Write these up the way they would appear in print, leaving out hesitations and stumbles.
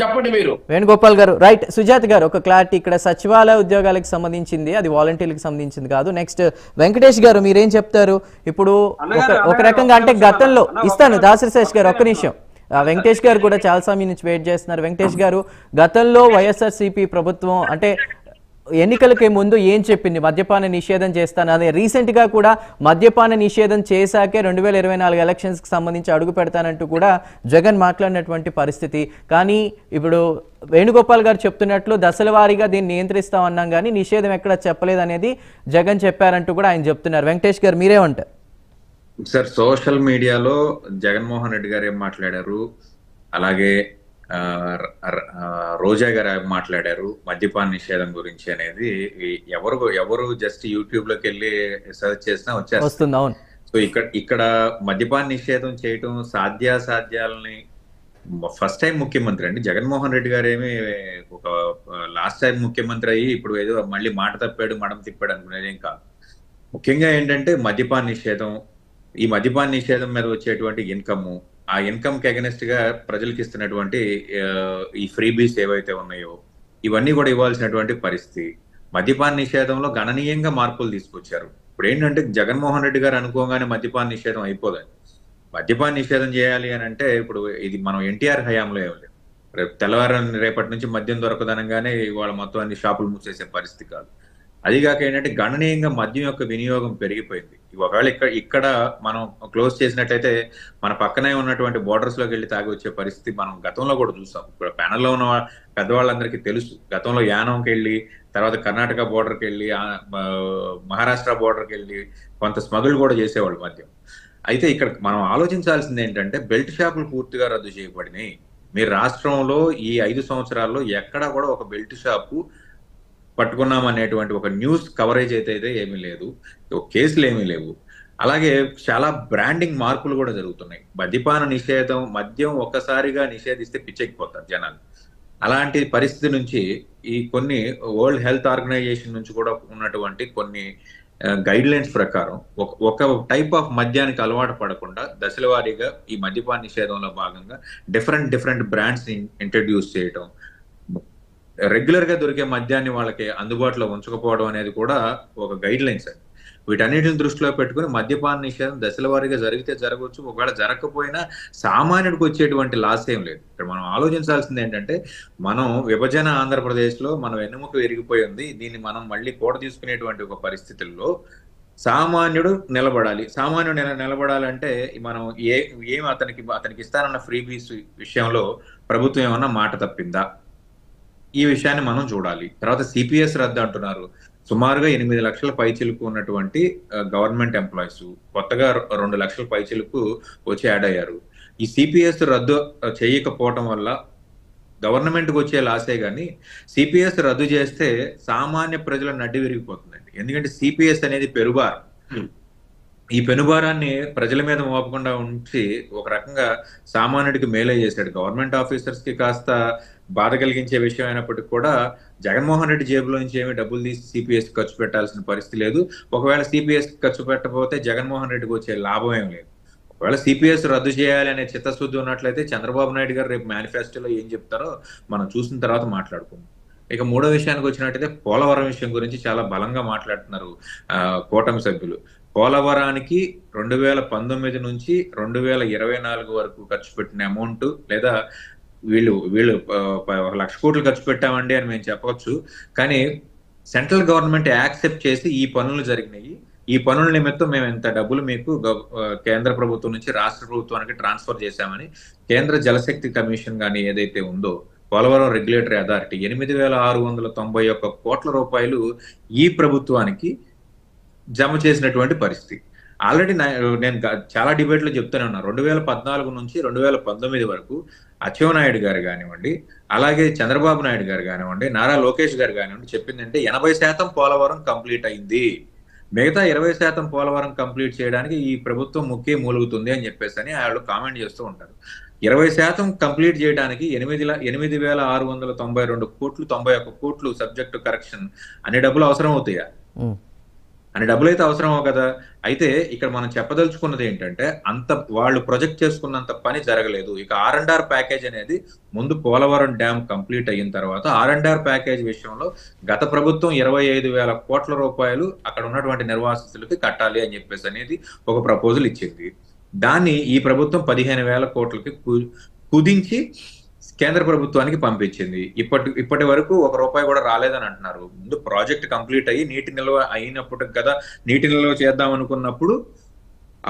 చెప్పండి మీరు. వేణుగోపాల్ గారు రైట్. సుజాత గారు ఒక క్లారిటీ, ఇక్కడ సచివాలయ ఉద్యోగాలకు సంబంధించింది, అది వాలంటీర్లకు సంబంధించింది కాదు. నెక్స్ట్ వెంకటేష్ గారు మీరేం చెప్తారు? ఇప్పుడు ఒక రకంగా అంటే గతంలో ఇస్తాను దాసరి శేష్ గారు ఒక్క నిమిషం. వెంకటేష్ గారు కూడా చాలా సమయం నుంచి వెయిట్ చేస్తున్నారు. వెంకటేష్ గారు, గతంలో వైఎస్ఆర్సీపీ ప్రభుత్వం అంటే ఎన్నికలకి ముందు ఏం చెప్పింది? మద్యపాన నిషేధం చేస్తాను, అదే రీసెంట్ గా కూడా మద్యపాన నిషేధం చేశాకే 2024 ఎలక్షన్స్ కి సంబంధించి అడుగు పెడతానంటూ కూడా జగన్ మాట్లాడినటువంటి పరిస్థితి. కానీ ఇప్పుడు వేణుగోపాల్ గారు చెప్తున్నట్లు దశల వారీగా దీన్ని నియంత్రిస్తాం అన్నాం కానీ నిషేధం ఎక్కడ చెప్పలేదు అనేది జగన్ చెప్పారంటూ కూడా ఆయన చెప్తున్నారు. వెంకటేష్ గారు మీరేమంటారు? సార్, సోషల్ మీడియాలో జగన్మోహన్ రెడ్డి గారు ఏం మాట్లాడారు, అలాగే రోజా గారు మాట్లాడారు మద్యపాన నిషేధం గురించి అనేది ఎవరు జస్ట్ యూట్యూబ్ లోకి వెళ్ళి సెర్చ్ చేసినా వచ్చేస్తుంది. సో ఇక్కడ మద్యపాన నిషేధం చేయటం సాధ్యాసాధ్యాలని ఫస్ట్ టైం ముఖ్యమంత్రి అండి జగన్మోహన్ రెడ్డి గారు ఏమి ఒక లాస్ట్ టైం ముఖ్యమంత్రి అయ్యి ఇప్పుడు ఏదో మళ్ళీ మాట తప్పాడు మడం తిప్పాడు అనుకునేది ఏం కాదు. ముఖ్యంగా ఏంటంటే మద్యపాన నిషేధం, ఈ మద్యపాన నిషేధం మీద వచ్చేటువంటి ఇన్కమ్, ఆ ఇన్కమ్ కి అగెనిస్ట్ గా ప్రజలకు ఇస్తున్నటువంటి ఈ ఫ్రీబీస్ ఏవైతే ఉన్నాయో ఇవన్నీ కూడా ఇవ్వాల్సినటువంటి పరిస్థితి. మద్యపాన నిషేధంలో గణనీయంగా మార్పులు తీసుకొచ్చారు. ఇప్పుడు ఏంటంటే జగన్మోహన్ రెడ్డి గారు అనుకోగానే మద్యపాన నిషేధం అయిపోదండి. మద్యపాన నిషేధం చేయాలి అని అంటే ఇప్పుడు ఇది మనం ఎన్టీఆర్ హయాంలో ఏం లేదు. రేపటి నుంచి మద్యం దొరకదనగానే ఇవాళ మొత్తం అన్ని షాపులు మూసేసే పరిస్థితి కాదు. అదిగాక ఏంటంటే గణనీయంగా మద్యం యొక్క వినియోగం పెరిగిపోయింది. ఒకవేళ ఇక్కడ మనం క్లోజ్ చేసినట్లయితే మన పక్కనే ఉన్నటువంటి బోర్డర్స్ లోకి వెళ్ళి తాగి వచ్చే పరిస్థితి మనం గతంలో కూడా చూసాం. ఇప్పుడు ప్యానల్లో ఉన్న పెద్దవాళ్ళందరికీ తెలుసు, గతంలో యానంకి వెళ్ళి తర్వాత కర్ణాటక బోర్డర్కి వెళ్ళి మహారాష్ట్ర బోర్డర్కి వెళ్ళి కొంత స్మగుల్ కూడా చేసేవాళ్ళు మద్యం. అయితే ఇక్కడ మనం ఆలోచించాల్సింది ఏంటంటే బెల్ట్ షాపులు పూర్తిగా రద్దు చేయబడినాయి. మీరు రాష్ట్రంలో ఈ 5 సంవత్సరాల్లో ఎక్కడా కూడా ఒక బెల్ట్ షాపు పట్టుకున్నాం అనేటువంటి ఒక న్యూస్ కవరేజ్ అయితే ఏమీ లేదు, కేసులు ఏమీ లేవు. అలాగే చాలా బ్రాండింగ్ మార్పులు కూడా జరుగుతున్నాయి. మద్యపాన నిషేధం, మద్యం ఒక్కసారిగా నిషేధిస్తే పిచ్చెక్కిపోతారు జనాలు. అలాంటి పరిస్థితి నుంచి ఈ కొన్ని వరల్డ్ హెల్త్ ఆర్గనైజేషన్ నుంచి కూడా ఉన్నటువంటి కొన్ని గైడ్ లైన్స్ ప్రకారం ఒక టైప్ ఆఫ్ మద్యానికి అలవాటు పడకుండా దశల వారీగా ఈ మద్యపాన నిషేధంలో భాగంగా డిఫరెంట్ బ్రాండ్స్ ఇంట్రడ్యూస్ చేయటం, రెగ్యులర్ గా దొరికే మద్యాన్ని వాళ్ళకి అందుబాటులో ఉంచకపోవడం అనేది కూడా ఒక గైడ్ లైన్స్ అండి. వీటన్నిటిని దృష్టిలో పెట్టుకుని మద్యపాన నిషేధం దశల వారీగా జరిగితే జరగవచ్చు, ఒకవేళ జరగకపోయినా సామాన్యుడికి వచ్చేటువంటి లాస్ ఏం లేదు. ఇక్కడ మనం ఆలోచించాల్సింది ఏంటంటే మనం విభజన ఆంధ్రప్రదేశ్ లో మనం వెన్నుముక విరిగిపోయి ఉంది. దీన్ని మనం మళ్ళీ కూడ తీసుకునేటువంటి ఒక పరిస్థితుల్లో సామాన్యుడు నిలబడాలి. సామాన్యుడు నిలబడాలంటే మనం ఏం అతనికి ఇస్తానన్న ఫ్రీబీస్ విషయంలో ప్రభుత్వం ఏమన్నా మాట తప్పిందా, ఈ విషయాన్ని మనం చూడాలి. తర్వాత సిపిఎస్ రద్దు అంటున్నారు. సుమారుగా 8 లక్షల పైచిలుకు ఉన్నటువంటి గవర్నమెంట్ ఎంప్లాయీస్ కొత్తగా 2 లక్షల పైచిలుకు వచ్చి యాడ్ అయ్యారు. ఈ సిపిఎస్ రద్దు చేయకపోవటం వల్ల గవర్నమెంట్కి వచ్చే లాసే కానీ సిపిఎస్ రద్దు చేస్తే సామాన్య ప్రజల నడ్డి విరిగిపోతుందండి. ఎందుకంటే సిపిఎస్ అనేది పెనుభారం. ఈ పెనుభారాన్ని ప్రజల మీద మోపకుండా ఉంచి ఒక రకంగా సామాన్యుడికి మేలే చేశాడు. గవర్నమెంట్ ఆఫీసర్స్ కి కాస్త బాధ కలిగించే విషయం అయినప్పటికీ కూడా జగన్మోహన్ రెడ్డి జేబులో నుంచి ఏమి డబ్బులు తీసి సిపిఎస్ ఖర్చు పెట్టాల్సిన పరిస్థితి లేదు. ఒకవేళ సిపిఎస్ ఖర్చు పెట్టకపోతే జగన్మోహన్ రెడ్డికి వచ్చే లాభం ఏం లేదు. ఒకవేళ సిపిఎస్ రద్దు చేయాలి అనే చిత్తశుద్ధి ఉన్నట్లయితే చంద్రబాబు నాయుడు గారు రేపు మేనిఫెస్టోలో ఏం చెప్తారో మనం చూసిన తర్వాత మాట్లాడుకుందాం. ఇక మూడో విషయానికి వచ్చినట్టయితే పోలవరం విషయం గురించి చాలా బలంగా మాట్లాడుతున్నారు కూటమి సభ్యులు. పోలవరానికి 2019 నుంచి 2024 వరకు ఖర్చు పెట్టిన అమౌంట్, లేదా వీళ్ళు 1 లక్ష కోట్లు ఖర్చు పెట్టామండి అని మేము చెప్పవచ్చు, కానీ సెంట్రల్ గవర్నమెంట్ యాక్సెప్ట్ చేసి ఈ పనులు జరిగినాయి, ఈ పనుల నిమిత్తం మేము ఎంత డబ్బులు మీకు కేంద్ర ప్రభుత్వం నుంచి రాష్ట్ర ప్రభుత్వానికి ట్రాన్స్ఫర్ చేశామని కేంద్ర జలశక్తి కమిషన్ కానీ ఏదైతే ఉందో పోలవరం రెగ్యులేటరీ అథారిటీ 8,691 కోట్ల రూపాయలు ఈ ప్రభుత్వానికి జమ చేసినటువంటి పరిస్థితి. ఆల్రెడీ నేను చాలా డిబేట్లో చెప్తూనే ఉన్నా, 2014 నుంచి 2019 వరకు అచ్చెన్నాయుడు గారు కానివ్వండి, అలాగే చంద్రబాబు నాయుడు గారు కానివ్వండి, నారా లోకేష్ గారు కానివ్వండి చెప్పిందంటే 80% పోలవరం కంప్లీట్ అయింది, మిగతా 20% పోలవరం కంప్లీట్ చేయడానికి ఈ ప్రభుత్వం మూలుగుతుంది అని చెప్పేసి అని వాళ్ళు కామెంట్ చేస్తూ ఉంటారు. 20% కంప్లీట్ చేయడానికి 8,692 కోట్లు 91 కోట్లు సబ్జెక్టు కరెక్షన్ అనే డబ్బులు అవసరం అవుతాయా? అని డబ్బులు అయితే అవసరమో కదా. అయితే ఇక్కడ మనం చెప్పదలుచుకున్నది ఏంటంటే అంత వాళ్ళు ప్రొజెక్ట్ చేసుకున్నంత పని జరగలేదు. ఇక R&R ప్యాకేజ్ అనేది ముందు పోలవరం డ్యామ్ కంప్లీట్ అయిన తర్వాత R&R ప్యాకేజ్ విషయంలో గత ప్రభుత్వం 25,000 కోట్ల రూపాయలు అక్కడ ఉన్నటువంటి నిర్వాసితులకి కట్టాలి అని చెప్పేసి అనేది ఒక ప్రపోజల్ ఇచ్చింది. దాన్ని ఈ ప్రభుత్వం 15,000 కోట్లకి కుదించి కేంద్ర ప్రభుత్వానికి పంపించింది. ఇప్పటి వరకు ₹1 కూడా రాలేదని అంటున్నారు. ముందు ప్రాజెక్ట్ కంప్లీట్ అయ్యి నీటి నిల్వ అయినప్పటికి కదా నీటి నిల్వ చేద్దాం అనుకున్నప్పుడు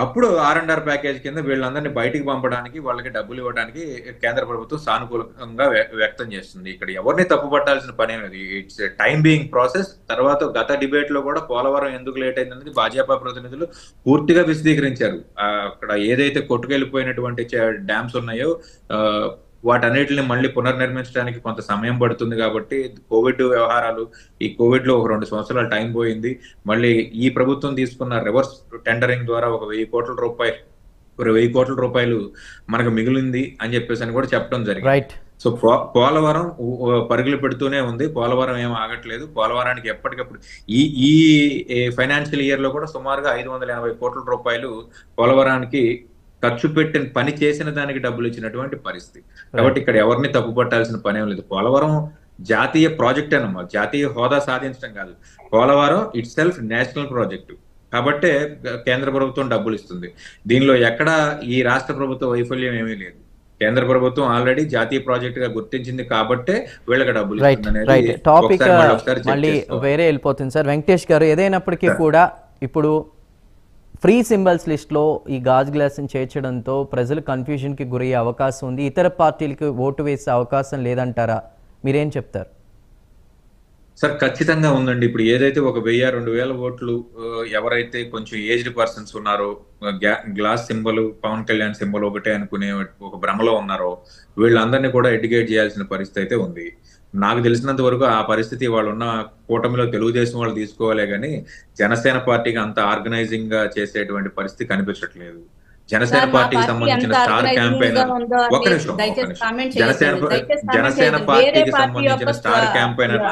అప్పుడు R&R ప్యాకేజ్ కింద వీళ్ళందరినీ బయటికి పంపడానికి వాళ్ళకి డబ్బులు ఇవ్వడానికి కేంద్ర ప్రభుత్వం సానుకూలంగా వ్యక్తం చేస్తుంది. ఇక్కడ ఎవరిని తప్పు పట్టాల్సిన పని అనేది ఇట్స్ టైం బీయింగ్ ప్రాసెస్. తర్వాత గత డిబేట్ లో కూడా పోలవరం ఎందుకు లేట్ అయింది అనేది భాజపా ప్రతినిధులు పూర్తిగా విశదీకరించారు. అక్కడ ఏదైతే కొట్టుకెళ్లిపోయినటువంటి డ్యామ్స్ ఉన్నాయో వాటన్నిటిని మళ్ళీ పునర్నిర్మించడానికి కొంత సమయం పడుతుంది కాబట్టి కోవిడ్ వ్యవహారాలు, ఈ కోవిడ్ లో 2 సంవత్సరాల టైం పోయింది. మళ్ళీ ఈ ప్రభుత్వం తీసుకున్న రివర్స్ టెండరింగ్ ద్వారా ఒక 1,000 కోట్ల రూపాయలు మనకు మిగిలింది అని చెప్పేసి అని కూడా చెప్పడం జరిగింది. సో పోలవరం పరుగులు పెడుతూనే ఉంది. పోలవరం ఏం ఆగట్లేదు. పోలవరానికి ఎప్పటికప్పుడు ఈ ఫైనాన్షియల్ ఇయర్ లో కూడా సుమారుగా 580 కోట్ల రూపాయలు పోలవరానికి ఖర్చు పెట్టిన పని చేసిన దానికి డబ్బులు ఇచ్చినటువంటి పరిస్థితి. కాబట్టి ఇక్కడ ఎవరిని తప్పు పట్టాల్సిన పని ఏం లేదు. పోలవరం జాతీయ ప్రాజెక్ట్ అన్నమాట, జాతీయ హోదా సాధించడం కాదు. Polavaram it self national project కాబట్టే కేంద్ర ప్రభుత్వం డబ్బులు ఇస్తుంది. దీనిలో ఎక్కడ ఈ రాష్ట్ర ప్రభుత్వ వైఫల్యం ఏమీ లేదు. కేంద్ర ప్రభుత్వం ఆల్రెడీ జాతీయ ప్రాజెక్ట్ గా గుర్తించింది కాబట్టే వీళ్ళకి డబ్బులు ఇస్తుంది. టాపిక్ మళ్ళీ వేరే వెళ్ళిపోతుంది సార్. వెంకటేష్ గారు, ఏదైనప్పటికీ కూడా ఇప్పుడు ఫ్రీ సింబల్స్ లిస్ట్లో ఈ గాజు గ్లాస్ని చేర్చడంతో ప్రజలు కన్ఫ్యూజన్కి గురయ్యే అవకాశం ఉంది. ఇతర పార్టీలకు ఓటు వేసే అవకాశం లేదంటారా? మీరేం చెప్తారు సార్? ఖచ్చితంగా ఉందండి. ఇప్పుడు ఏదైతే 1,000-2,000 ఓట్లు ఎవరైతే కొంచెం ఏజ్డ్ పర్సన్స్ ఉన్నారో, glass symbol Pawan Kalyan symbol ఒకటే అనుకునే ఒక భ్రమలో ఉన్నారో, వీళ్ళందరినీ కూడా ఎడ్యుకేట్ చేయాల్సిన పరిస్థితి అయితే ఉంది. నాకు తెలిసినంత వరకు ఆ పరిస్థితి వాళ్ళు ఉన్న కూటమిలో తెలుగుదేశం వాళ్ళు తీసుకోవాలే కానీ జనసేన పార్టీకి అంత ఆర్గనైజింగ్ గా చేసేటువంటి పరిస్థితి కనిపించట్లేదు. జనసేన పార్టీకి సంబంధించిన స్టార్ క్యాంపెయినర్ జనసేన పార్టీకి సంబంధించిన స్టార్ క్యాంపెయినర్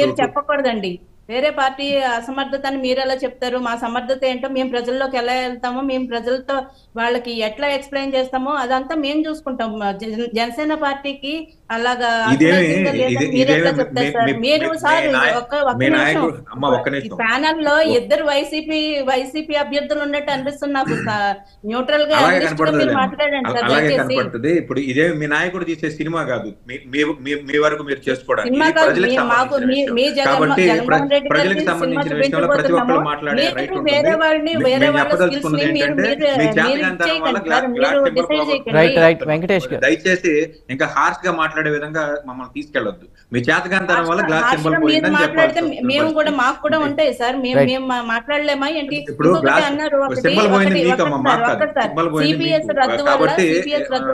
మీరు చెప్పకూడదండి. వేరే పార్టీ అసమర్థతని మీరు ఎలా చెప్తారు? మా సమర్థత ఏంటో మేము ప్రజల్లోకి ఎలా వెళ్తామో, మేము ప్రజలతో వాళ్ళకి ఎట్లా ఎక్స్ప్లెయిన్ చేస్తామో అదంతా మేము చూసుకుంటాం. జనసేన పార్టీకి అలాగా ప్యానల్ లో ఇద్దరు వైసీపీ అభ్యర్థులు ఉన్నట్టు అనిపిస్తుంది నాకు. న్యూట్రల్ గా మాట్లాడండి సార్ దయచేసి. ఇప్పుడు ఇదే మీ నాయకుడు తీసే సినిమా కాదు, మీ వరకు మీరు చేసుకోవడానికి. ప్రజలకు సంబంధించిన విషయంలో ప్రతి ఒక్కరు మాట్లాడే రైట్ ఉంటుంది. దయచేసి ఇంకా హార్ష్ గా మాట్లాడే విధంగా మమ్మల్ని తీసుకెళ్లొద్దు. మీ చేతకాంతనం వల్ల గ్లాస్ సింబల్ పోయిందని చెప్పాలి. మేము కూడా మాకు కూడా ఉంటాయి సార్. మేము మాట్లాడలేమా ఏంటి? ఇప్పుడు సింబల్ పోయింది మీకమ్మా, మాకు కాదు. సిపిఎస్ రద్దు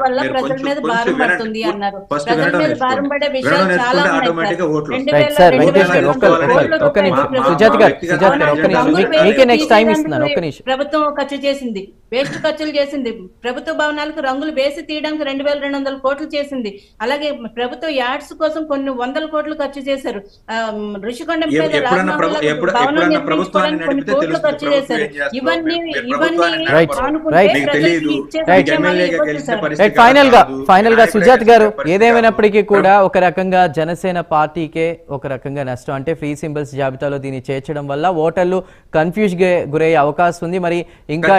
వల్ల ప్రజల మీద భారం పడుతుంది అన్నారు. ప్రజల మీద భారం పడే విషయాలు చాలా ఉన్నాయి. ప్రభుత్వం ఖర్చు చేసింది, వేస్ట్ ఖర్చులు చేసింది. ప్రభుత్వ భవనాలకు రంగులు వేసి తీయడానికి 2,200 కోట్లు చేసింది. అలాగే ప్రభుత్వ యాడ్స్ కోసం కొన్ని 100 కోట్లు ఖర్చు చేశారు. ఋషికొండ మీద భవనం నిర్మించుకోవడానికి కొన్ని కోట్లు ఖర్చు చేశారు. ఇవన్నీ ఫైనల్ గా సుజాత్ గారు, ఏదేమైనప్పటికీ కూడా ఒక రకంగా జనసేన పార్టీకే ఒక రకంగా నష్టం. అంటే ఫ్రీ సింబల్స్ జాబితాలో దీన్ని చేర్చడం వల్ల ఓటర్లు కన్ఫ్యూజ్ గురయ్యే అవకాశం ఉంది. మరి ఇంకా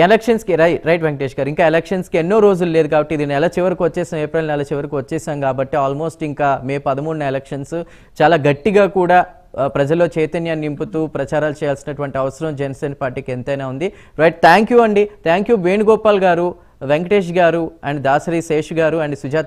ఎలక్షన్స్ కి రైట్ వెంకటేష్ గారు, ఇంకా ఎలక్షన్స్ కి ఎన్నో రోజులు లేదు కాబట్టి ఇది నెల చివరికి వచ్చేసాం, ఏప్రిల్ నెల చివరికి వచ్చేసాం కాబట్టి ఆల్మోస్ట్ ఇంకా మే 13 ఎలక్షన్స్. చాలా గట్టిగా కూడా ప్రజల్లో చైతన్యాన్ని నింపుతూ ప్రచారాలు చేయాల్సినటువంటి అవసరం జనసేన పార్టీకి ఎంతైనా ఉంది. రైట్, థ్యాంక్ యూ అండి. థ్యాంక్ యూ వేణుగోపాల్ గారు, వెంకటేష్ గారు అండ్ దాసరి శేష్ గారు అండ్ సుజాత